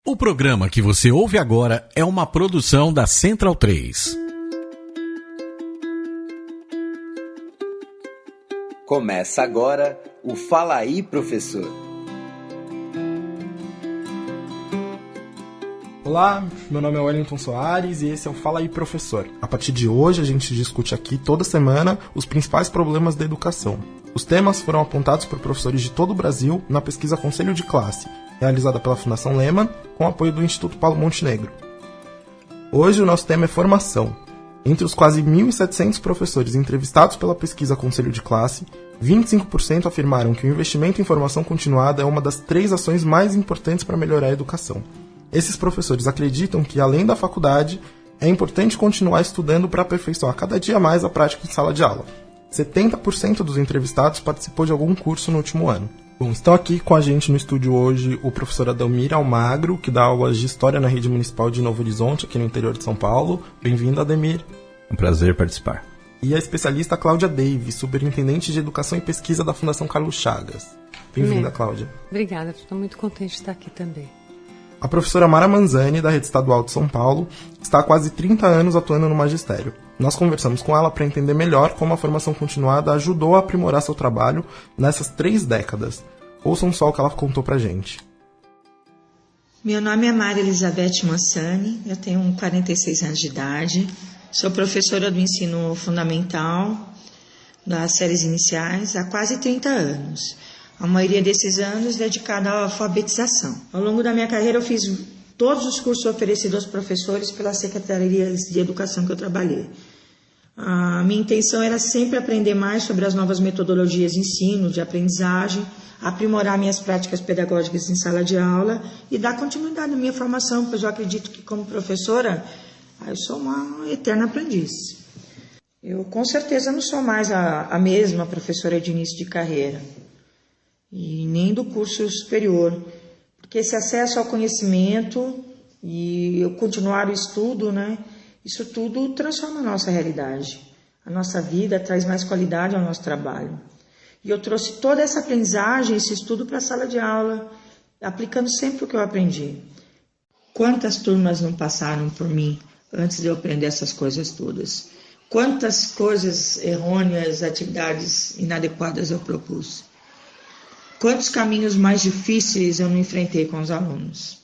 O programa que você ouve agora é uma produção da Central 3. Começa agora o Fala Aí, Professor. Olá, meu nome é Wellington Soares e esse é o Fala Aí, Professor. A partir de hoje a gente discute aqui toda semana os principais problemas da educação. Os temas foram apontados por professores de todo o Brasil na pesquisa Conselho de Classe, realizada pela Fundação Lehman, com apoio do Instituto Paulo Montenegro. Hoje o nosso tema é formação. Entre os quase 1.700 professores entrevistados pela pesquisa Conselho de Classe, 25% afirmaram que o investimento em formação continuada é uma das 3 ações mais importantes para melhorar a educação. Esses professores acreditam que, além da faculdade, é importante continuar estudando para aperfeiçoar cada dia mais a prática em sala de aula. 70% dos entrevistados participou de algum curso no último ano. Bom, estão aqui com a gente no estúdio hoje o professor Adalmir Almagro, que dá aulas de História na Rede Municipal de Novo Horizonte, aqui no interior de São Paulo. Bem-vindo, Ademir. É um prazer participar. E a especialista Cláudia Davis, superintendente de Educação e Pesquisa da Fundação Carlos Chagas. Bem-vinda, Cláudia. Obrigada, estou muito contente de estar aqui também. A professora Mara Manzani, da Rede Estadual de São Paulo, está há quase 30 anos atuando no magistério. Nós conversamos com ela para entender melhor como a formação continuada ajudou a aprimorar seu trabalho nessas 3 décadas. Ouçam só o que ela contou pra gente. Meu nome é Maria Elizabeth Manzani, eu tenho 46 anos de idade, sou professora do ensino fundamental, das séries iniciais, há quase 30 anos. A maioria desses anos dedicada à alfabetização. Ao longo da minha carreira eu fiz todos os cursos oferecidos aos professores pelas secretarias de educação que eu trabalhei. A minha intenção era sempre aprender mais sobre as novas metodologias de ensino, de aprendizagem, aprimorar minhas práticas pedagógicas em sala de aula e dar continuidade à minha formação, pois eu acredito que como professora eu sou uma eterna aprendiz. Eu com certeza não sou mais a mesma professora de início de carreira e nem do curso superior, porque esse acesso ao conhecimento e o continuar o estudo, isso tudo transforma a nossa realidade. A nossa vida traz mais qualidade ao nosso trabalho. E eu trouxe toda essa aprendizagem, esse estudo para a sala de aula, aplicando sempre o que eu aprendi. Quantas turmas não passaram por mim antes de eu aprender essas coisas todas? Quantas coisas errôneas, atividades inadequadas eu propus? Quantos caminhos mais difíceis eu não enfrentei com os alunos?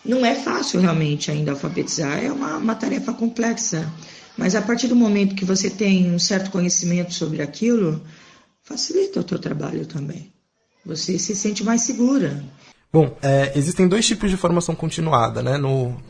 Não é fácil realmente ainda alfabetizar, é uma tarefa complexa. Mas a partir do momento que você tem um certo conhecimento sobre aquilo, facilita o teu trabalho também. Você se sente mais segura. Bom, existem 2 tipos de formação continuada, né?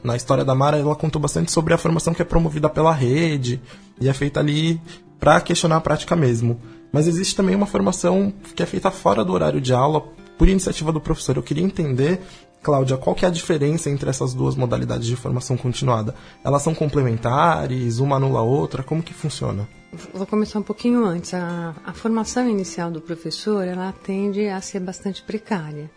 Na história da Mara, ela contou bastante sobre a formação que é promovida pela rede e é feita ali para questionar a prática mesmo. Mas existe também uma formação que é feita fora do horário de aula, por iniciativa do professor. Eu queria entender, Cláudia, qual que é a diferença entre essas 2 modalidades de formação continuada? Elas são complementares, uma anula a outra? Como que funciona? Vou começar um pouquinho antes. A formação inicial do professor, ela tende a ser bastante precária.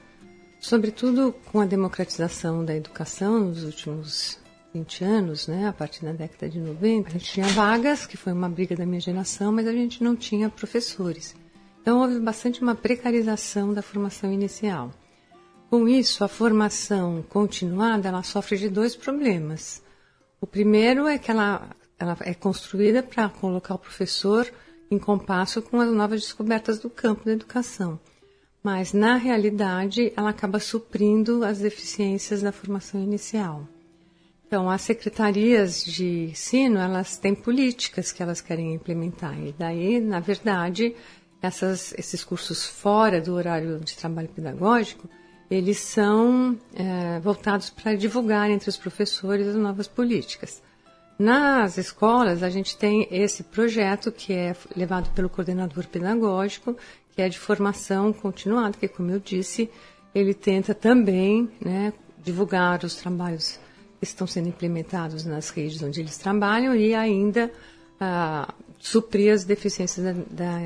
Sobretudo com a democratização da educação nos últimos 20 anos, a partir da década de 90, a gente tinha vagas, que foi uma briga da minha geração, mas a gente não tinha professores. Então houve bastante uma precarização da formação inicial. Com isso, a formação continuada, ela sofre de 2 problemas. O primeiro é que ela é construída para colocar o professor em compasso com as novas descobertas do campo da educação. Mas, na realidade, ela acaba suprindo as deficiências da formação inicial. Então, as secretarias de ensino, elas têm políticas que elas querem implementar. E daí, na verdade, esses cursos fora do horário de trabalho pedagógico, eles são voltados para divulgar entre os professores as novas políticas. Nas escolas, a gente tem esse projeto que é levado pelo coordenador pedagógico, que é de formação continuada, que, como eu disse, ele tenta também divulgar os trabalhos que estão sendo implementados nas redes onde eles trabalham e ainda suprir as deficiências da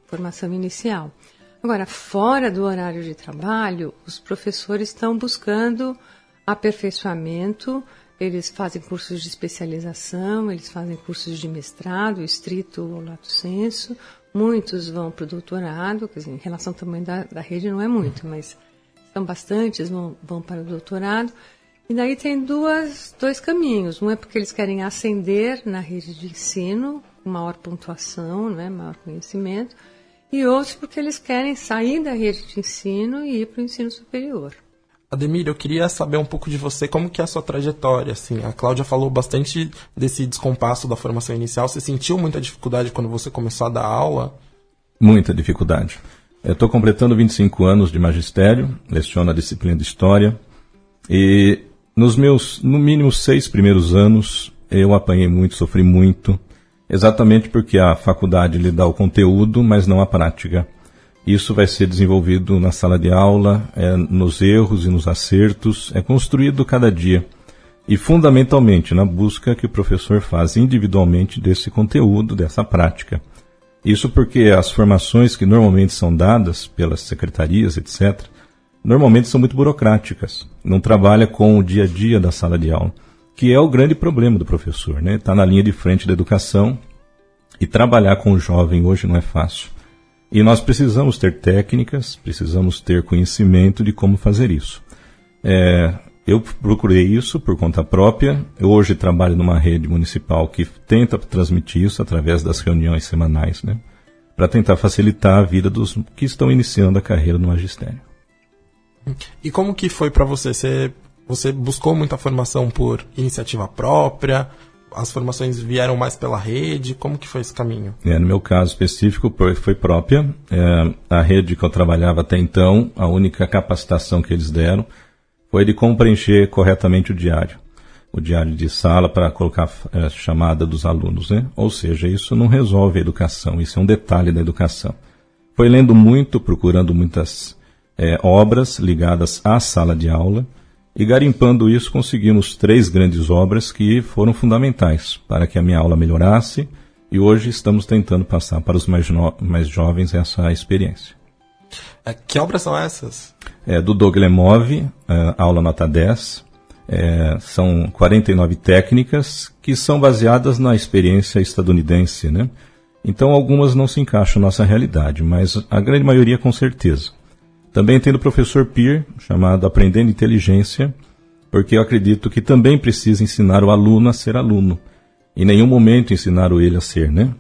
formação inicial. Agora, fora do horário de trabalho, os professores estão buscando aperfeiçoamento, eles fazem cursos de especialização, eles fazem cursos de mestrado, estrito ou lato sensu, muitos vão para o doutorado, quer dizer, em relação ao tamanho da rede não é muito, mas Então, bastantes vão para o doutorado. E daí tem dois caminhos. Um é porque eles querem ascender na rede de ensino, com maior pontuação, né, maior conhecimento. E outros porque eles querem sair da rede de ensino e ir para o ensino superior. Ademir, eu queria saber um pouco de você, como que é a sua trajetória, assim. A Cláudia falou bastante desse descompasso da formação inicial. Você sentiu muita dificuldade quando você começou a dar aula? Muita dificuldade. Eu estou completando 25 anos de magistério, leciono a disciplina de História, e nos meus, no mínimo, 6 primeiros anos, eu apanhei muito, sofri muito, exatamente porque a faculdade lhe dá o conteúdo, mas não a prática. Isso vai ser desenvolvido na sala de aula, nos erros e nos acertos, é construído cada dia. E fundamentalmente na busca que o professor faz individualmente desse conteúdo, dessa prática. Isso porque as formações que normalmente são dadas pelas secretarias, etc., normalmente são muito burocráticas. Não trabalha com o dia a dia da sala de aula, que é o grande problema do professor, né? Está na linha de frente da educação e trabalhar com o jovem hoje não é fácil. E nós precisamos ter técnicas, precisamos ter conhecimento de como fazer isso. Eu procurei isso por conta própria. Eu hoje trabalho numa rede municipal que tenta transmitir isso através das reuniões semanais, né? Para tentar facilitar a vida dos que estão iniciando a carreira no magistério. E como que foi para você? Você buscou muita formação por iniciativa própria? As formações vieram mais pela rede? Como que foi esse caminho? No meu caso específico foi própria. A rede que eu trabalhava até então, a única capacitação que eles deram foi de como preencher corretamente o diário de sala para colocar a chamada dos alunos, né? Ou seja, isso não resolve a educação, isso é um detalhe da educação. Foi lendo muito, procurando muitas obras ligadas à sala de aula, e garimpando isso conseguimos 3 grandes obras que foram fundamentais para que a minha aula melhorasse, e hoje estamos tentando passar para os mais jovens essa experiência. Que obras são essas? Do Doug Lemov, aula nota 10. São 49 técnicas que são baseadas na experiência estadunidense, né? Então algumas não se encaixam na nossa realidade, mas a grande maioria com certeza. Também tem do professor Peer, chamado Aprendendo Inteligência, porque eu acredito que também precisa ensinar o aluno a ser aluno. Em nenhum momento ensinaram ele a ser, né?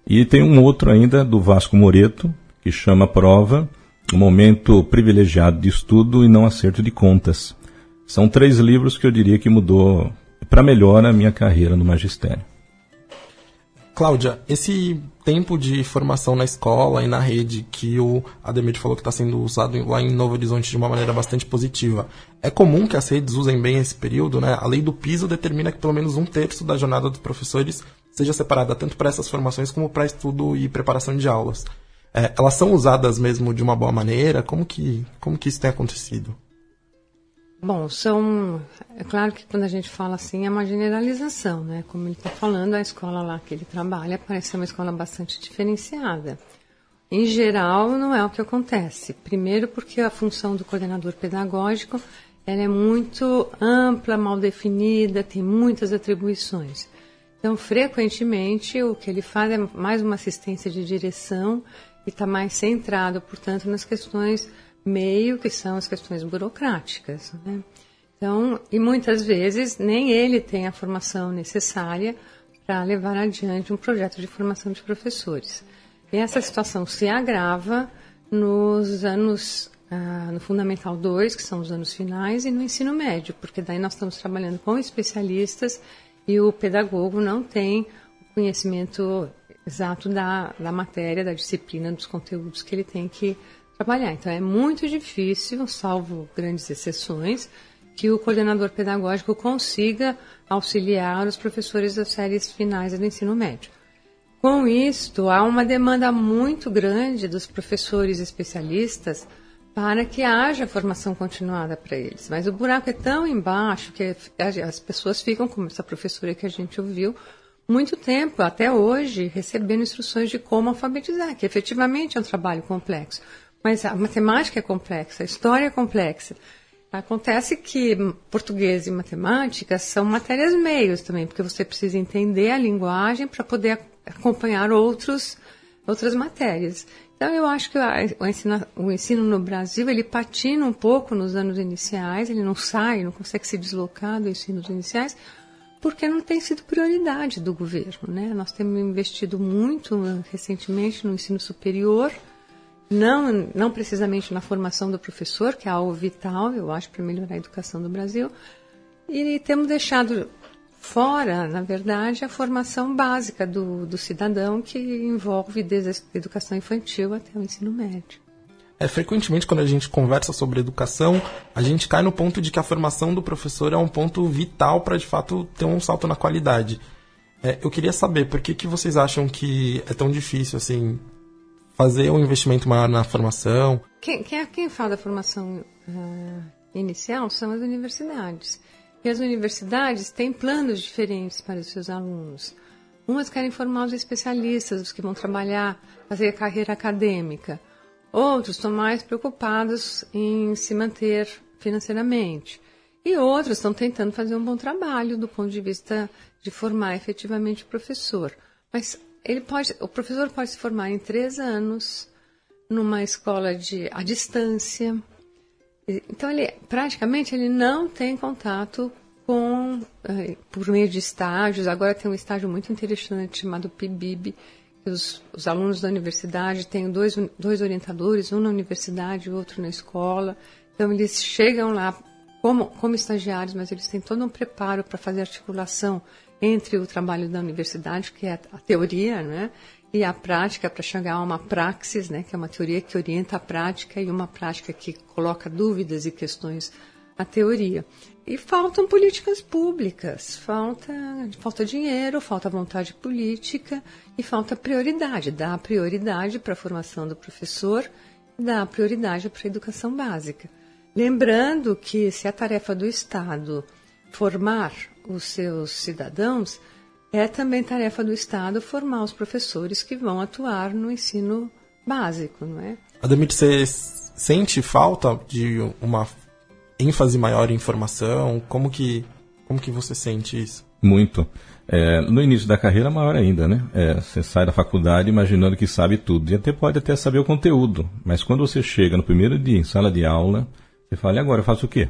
E tem um outro ainda do Vasco Moreto, que chama Prova, um momento privilegiado de estudo e não acerto de contas. São 3 livros que eu diria que mudou para melhor a minha carreira no magistério. Cláudia, esse tempo de formação na escola e na rede que o Ademir falou que está sendo usado lá em Novo Horizonte de uma maneira bastante positiva, é comum que as redes usem bem esse período, né? A lei do piso determina que pelo menos 1/3 da jornada dos professores seja separada tanto para essas formações como para estudo e preparação de aulas. Elas são usadas mesmo de uma boa maneira? Como que isso tem acontecido? Bom, é claro que quando a gente fala assim é uma generalização, né? Como ele está falando, a escola lá que ele trabalha parece ser uma escola bastante diferenciada. Em geral, não é o que acontece. Primeiro porque a função do coordenador pedagógico ela é muito ampla, mal definida, tem muitas atribuições. Então, frequentemente, o que ele faz é mais uma assistência de direção e está mais centrado, portanto, nas questões meio que são as questões burocráticas, né? Então, e muitas vezes nem ele tem a formação necessária para levar adiante um projeto de formação de professores. E essa situação se agrava nos anos, no Fundamental 2, que são os anos finais, e no ensino médio, porque daí nós estamos trabalhando com especialistas e o pedagogo não tem o conhecimento exato da matéria, da disciplina, dos conteúdos que ele tem que trabalhar. Então, é muito difícil, salvo grandes exceções, que o coordenador pedagógico consiga auxiliar os professores das séries finais do ensino médio. Com isto, há uma demanda muito grande dos professores especialistas para que haja formação continuada para eles. Mas o buraco é tão embaixo que as pessoas ficam, como essa professora que a gente ouviu, muito tempo, até hoje, recebendo instruções de como alfabetizar, que efetivamente é um trabalho complexo. Mas a matemática é complexa, a história é complexa. Acontece que português e matemática são matérias meios também, porque você precisa entender a linguagem para poder acompanhar outras matérias. Então, eu acho que o ensino no Brasil, ele patina um pouco nos anos iniciais, ele não consegue se deslocar dos ensinos iniciais, porque não tem sido prioridade do governo, né? Nós temos investido muito recentemente no ensino superior, não precisamente na formação do professor, que é algo vital, eu acho, para melhorar a educação do Brasil, e temos deixado fora, na verdade, a formação básica do cidadão, que envolve desde a educação infantil até o ensino médio. Frequentemente, quando a gente conversa sobre educação, a gente cai no ponto de que a formação do professor é um ponto vital para, de fato, ter um salto na qualidade. Eu queria saber, por que vocês acham que é tão difícil, assim, fazer um investimento maior na formação? Quem fala da formação inicial são as universidades. E as universidades têm planos diferentes para os seus alunos. Umas querem formar os especialistas, os que vão trabalhar, fazer a carreira acadêmica. Outros estão mais preocupados em se manter financeiramente. E outros estão tentando fazer um bom trabalho do ponto de vista de formar efetivamente o professor. Mas o professor pode se formar em 3 anos, numa escola à distância. Então, praticamente ele não tem contato por meio de estágios. Agora tem um estágio muito interessante chamado PIBIB, que os alunos da universidade têm dois orientadores, um na universidade e outro na escola. Então, eles chegam lá como estagiários, mas eles têm todo um preparo para fazer articulação entre o trabalho da universidade, que é a teoria, né, e a prática, para chegar a uma praxis, né, que é uma teoria que orienta a prática, e uma prática que coloca dúvidas e questões à teoria. E faltam políticas públicas, falta dinheiro, falta vontade política e falta prioridade. Dá prioridade para a formação do professor, dá prioridade para a educação básica. Lembrando que se a tarefa do Estado formar os seus cidadãos, é também tarefa do Estado formar os professores que vão atuar no ensino básico, não é? Ademir, você sente falta de uma ênfase maior em formação? Como que você sente isso? Muito. No início da carreira, maior ainda, né? Você sai da faculdade imaginando que sabe tudo. E pode até saber o conteúdo. Mas quando você chega no primeiro dia em sala de aula, você fala, e agora eu faço o quê?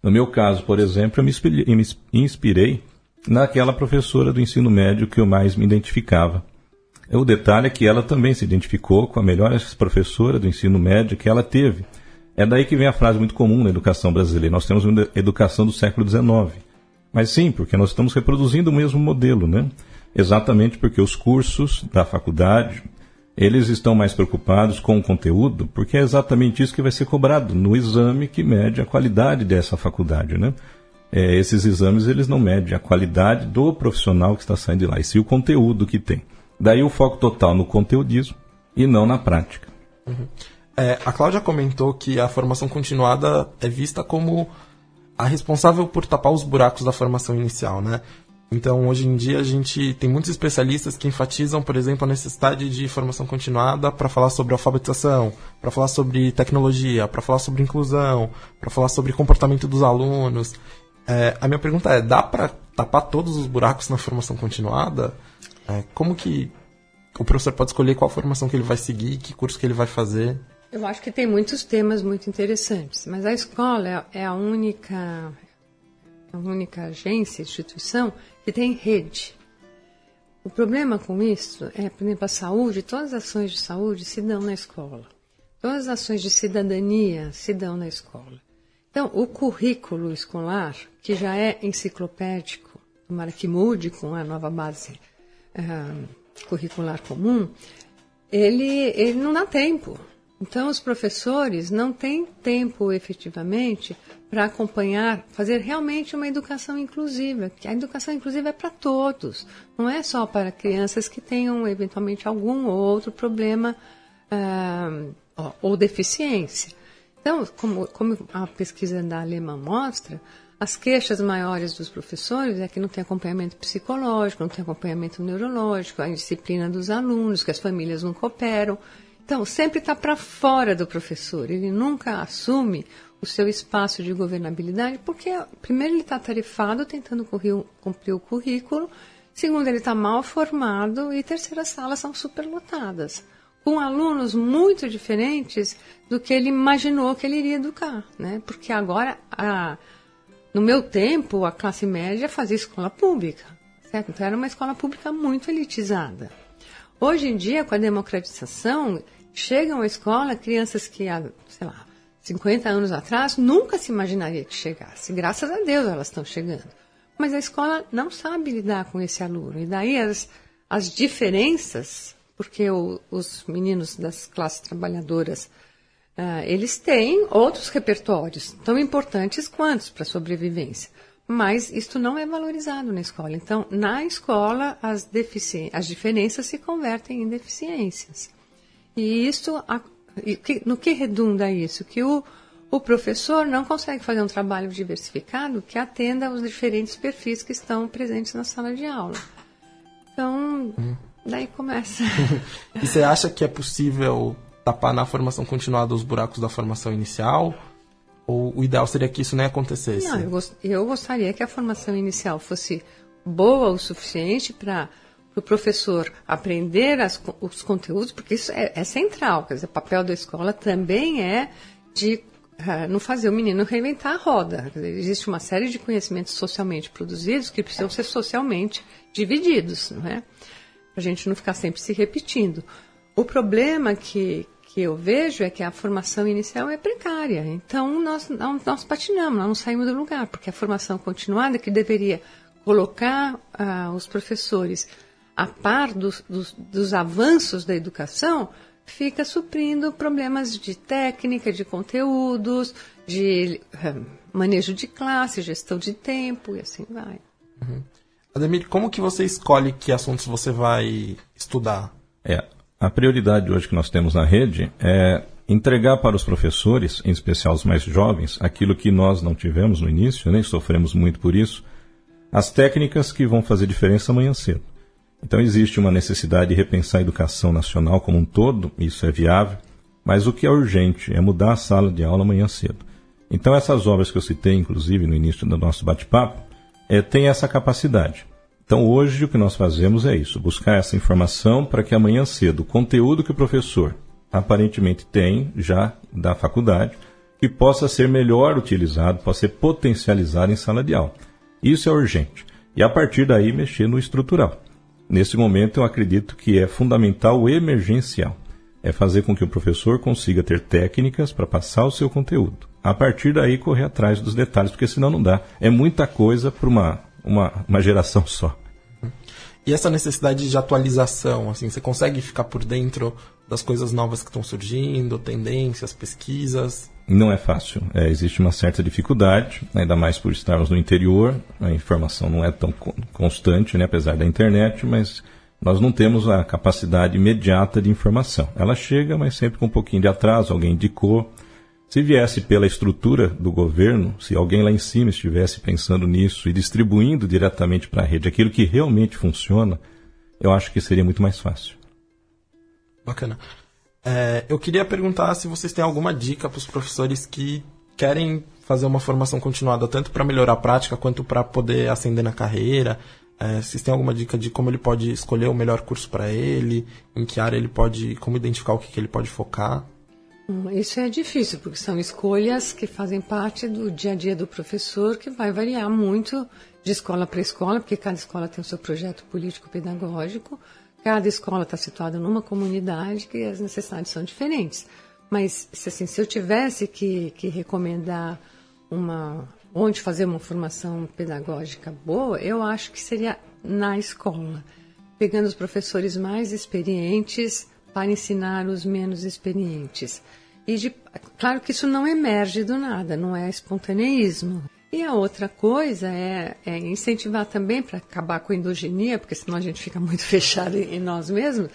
No meu caso, por exemplo, eu me inspirei naquela professora do ensino médio que eu mais me identificava. O detalhe é que ela também se identificou com a melhor professora do ensino médio que ela teve. É daí que vem a frase muito comum na educação brasileira. Nós temos uma educação do século XIX. Mas sim, porque nós estamos reproduzindo o mesmo modelo, né? Exatamente porque os cursos da faculdade, eles estão mais preocupados com o conteúdo, porque é exatamente isso que vai ser cobrado no exame que mede a qualidade dessa faculdade, né? Esses exames, eles não medem a qualidade do profissional que está saindo de lá, e sim o conteúdo que tem. Daí o foco total no conteudismo e não na prática. Uhum. A Cláudia comentou que a formação continuada é vista como a responsável por tapar os buracos da formação inicial, né? Então, hoje em dia, a gente tem muitos especialistas que enfatizam, por exemplo, a necessidade de formação continuada para falar sobre alfabetização, para falar sobre tecnologia, para falar sobre inclusão, para falar sobre comportamento dos alunos. A minha pergunta é, dá para tapar todos os buracos na formação continuada? Como que o professor pode escolher qual formação que ele vai seguir, que curso que ele vai fazer? Eu acho que tem muitos temas muito interessantes, mas a escola é a única agência, instituição que tem rede. O problema com isso é, por exemplo, a saúde, todas as ações de saúde se dão na escola. Todas as ações de cidadania se dão na escola. Então, o currículo escolar, que já é enciclopédico, tomara que mude com a nova base curricular comum, ele não dá tempo. Então, os professores não têm tempo, efetivamente, para acompanhar, fazer realmente uma educação inclusiva. A educação inclusiva é para todos, não é só para crianças que tenham, eventualmente, algum ou outro problema ou deficiência. Então, como a pesquisa da Alemã mostra, as queixas maiores dos professores é que não tem acompanhamento psicológico, não tem acompanhamento neurológico, a indisciplina dos alunos, que as famílias não cooperam. Então, sempre está para fora do professor, ele nunca assume o seu espaço de governabilidade, porque, primeiro, ele está atarefado tentando cumprir o currículo, segundo, ele está mal formado, e terceiro, as salas são superlotadas. com alunos muito diferentes do que ele imaginou que ele iria educar, né? Porque agora, no meu tempo, a classe média fazia escola pública, certo? Então era uma escola pública muito elitizada. Hoje em dia, com a democratização, chegam à escola crianças que, sei lá, 50 anos atrás, nunca se imaginaria que chegasse. Graças a Deus elas estão chegando. Mas a escola não sabe lidar com esse aluno. E daí as diferenças, porque os meninos das classes trabalhadoras, eles têm outros repertórios tão importantes quanto para a sobrevivência. Mas isso não é valorizado na escola. Então, na escola, as diferenças se convertem em deficiências. E isso, no que redunda isso? Que o professor não consegue fazer um trabalho diversificado que atenda aos diferentes perfis que estão presentes na sala de aula. Então, daí começa. E você acha que é possível tapar na formação continuada os buracos da formação inicial? Ou o ideal seria que isso nem acontecesse? Não, eu gostaria que a formação inicial fosse boa o suficiente para o professor aprender os conteúdos, porque isso é central. Quer dizer, o papel da escola também é de não fazer o menino reinventar a roda. Quer dizer, existe uma série de conhecimentos socialmente produzidos que precisam ser socialmente divididos, não é? Para a gente não ficar sempre se repetindo. O problema que eu vejo é que a formação inicial é precária. Então, nós patinamos, nós não saímos do lugar, porque a formação continuada, que deveria colocar os professores a par dos avanços da educação, fica suprindo problemas de técnica, de conteúdos, de manejo de classe, gestão de tempo e assim vai. Uhum. Ademir, como que você escolhe que assuntos você vai estudar? A prioridade hoje que nós temos na rede é entregar para os professores, em especial os mais jovens, aquilo que nós não tivemos no início, né, sofremos muito por isso, as técnicas que vão fazer diferença amanhã cedo. Então existe uma necessidade de repensar a educação nacional como um todo, isso é viável, mas o que é urgente é mudar a sala de aula amanhã cedo. Então essas obras que eu citei, inclusive, no início do nosso bate-papo, têm essa capacidade. Então hoje o que nós fazemos é isso, buscar essa informação para que amanhã cedo o conteúdo que o professor aparentemente tem já da faculdade, que possa ser melhor utilizado, possa ser potencializado em sala de aula. Isso é urgente. E a partir daí mexer no estrutural. Nesse momento eu acredito que é fundamental o emergencial. É fazer com que o professor consiga ter técnicas para passar o seu conteúdo. A partir daí correr atrás dos detalhes, porque senão não dá. É muita coisa para uma geração só. E essa necessidade de atualização, assim, você consegue ficar por dentro das coisas novas que estão surgindo, tendências, pesquisas? Não é fácil. Existe uma certa dificuldade, ainda mais por estarmos no interior. A informação não é tão constante, né, apesar da internet, mas nós não temos a capacidade imediata de informação. Ela chega, mas sempre com um pouquinho de atraso, alguém indicou. Se viesse pela estrutura do governo, se alguém lá em cima estivesse pensando nisso e distribuindo diretamente para a rede aquilo que realmente funciona, eu acho que seria muito mais fácil. Bacana. Eu queria perguntar se vocês têm alguma dica para os professores que querem fazer uma formação continuada, tanto para melhorar a prática quanto para poder ascender na carreira. Vocês têm alguma dica de como ele pode escolher o melhor curso para ele, em que área ele pode, como identificar o que ele pode focar? Isso é difícil, porque são escolhas que fazem parte do dia a dia do professor, que vai variar muito de escola para escola, porque cada escola tem o seu projeto político-pedagógico, cada escola está situada numa comunidade que as necessidades são diferentes. Mas, se eu tivesse que recomendar onde fazer uma formação pedagógica boa, eu acho que seria na escola, pegando os professores mais experientes para ensinar os menos experientes. Claro que isso não emerge do nada, não é espontaneísmo. E a outra coisa é incentivar também, para acabar com a endogenia, porque senão a gente fica muito fechado em nós mesmos,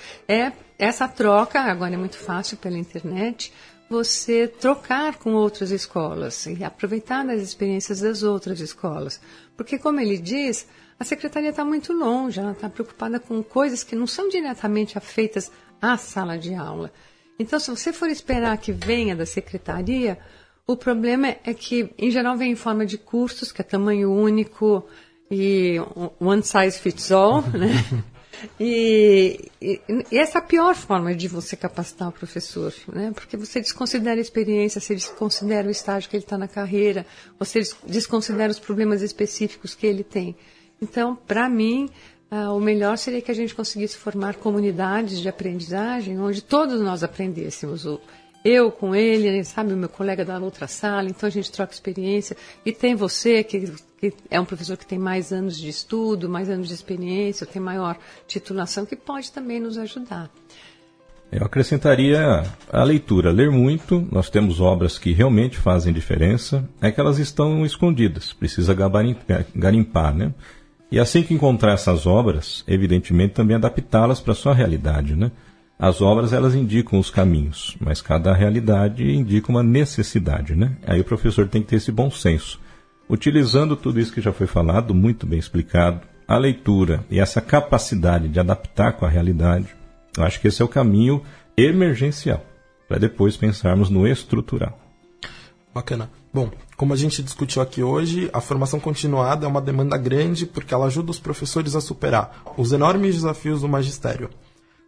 essa troca, agora é muito fácil pela internet, você trocar com outras escolas e aproveitar das experiências das outras escolas. Porque, como ele diz, a secretaria está muito longe, ela está preocupada com coisas que não são diretamente afeitas à sala de aula. Então, se você for esperar que venha da secretaria, o problema é que, em geral, vem em forma de cursos, que é tamanho único e one size fits all, né? E essa é a pior forma de você capacitar o professor, né? Porque você desconsidera a experiência, você desconsidera o estágio que ele está na carreira, você desconsidera os problemas específicos que ele tem. Então, para mim, o melhor seria que a gente conseguisse formar comunidades de aprendizagem onde todos nós aprendêssemos. Eu com ele, sabe, o meu colega da outra sala, então a gente troca experiência. E tem você, que é um professor que tem mais anos de estudo, mais anos de experiência, tem maior titulação, que pode também nos ajudar. Eu acrescentaria a leitura, ler muito. Nós temos obras que realmente fazem diferença, é que elas estão escondidas, precisa garimpar, né? E assim que encontrar essas obras, evidentemente também adaptá-las para a sua realidade, né? As obras, elas indicam os caminhos, mas cada realidade indica uma necessidade, né? Aí o professor tem que ter esse bom senso. Utilizando tudo isso que já foi falado, muito bem explicado, a leitura e essa capacidade de adaptar com a realidade, eu acho que esse é o caminho emergencial, para depois pensarmos no estrutural. Bacana. Bom, como a gente discutiu aqui hoje, a formação continuada é uma demanda grande porque ela ajuda os professores a superar os enormes desafios do magistério.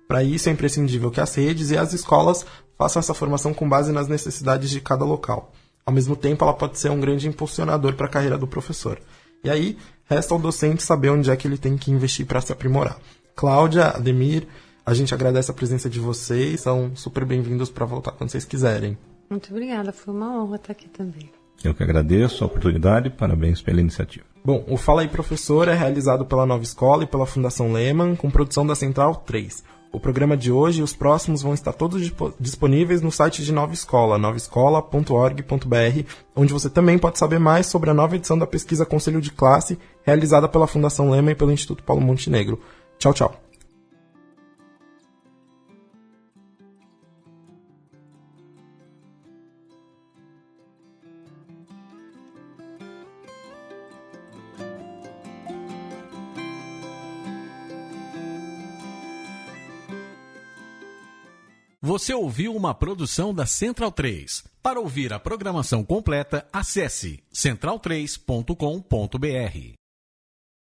Para isso, é imprescindível que as redes e as escolas façam essa formação com base nas necessidades de cada local. Ao mesmo tempo, ela pode ser um grande impulsionador para a carreira do professor. E aí, resta ao docente saber onde é que ele tem que investir para se aprimorar. Cláudia, Ademir, a gente agradece a presença de vocês, são super bem-vindos para voltar quando vocês quiserem. Muito obrigada, foi uma honra estar aqui também. Eu que agradeço a oportunidade e parabéns pela iniciativa. Bom, o Fala aí Professor é realizado pela Nova Escola e pela Fundação Lehman, com produção da Central 3. O programa de hoje e os próximos vão estar todos disponíveis no site de Nova Escola, novaescola.org.br, onde você também pode saber mais sobre a nova edição da pesquisa Conselho de Classe, realizada pela Fundação Lehman e pelo Instituto Paulo Montenegro. Tchau, tchau. Você ouviu uma produção da Central 3. Para ouvir a programação completa, acesse central3.com.br.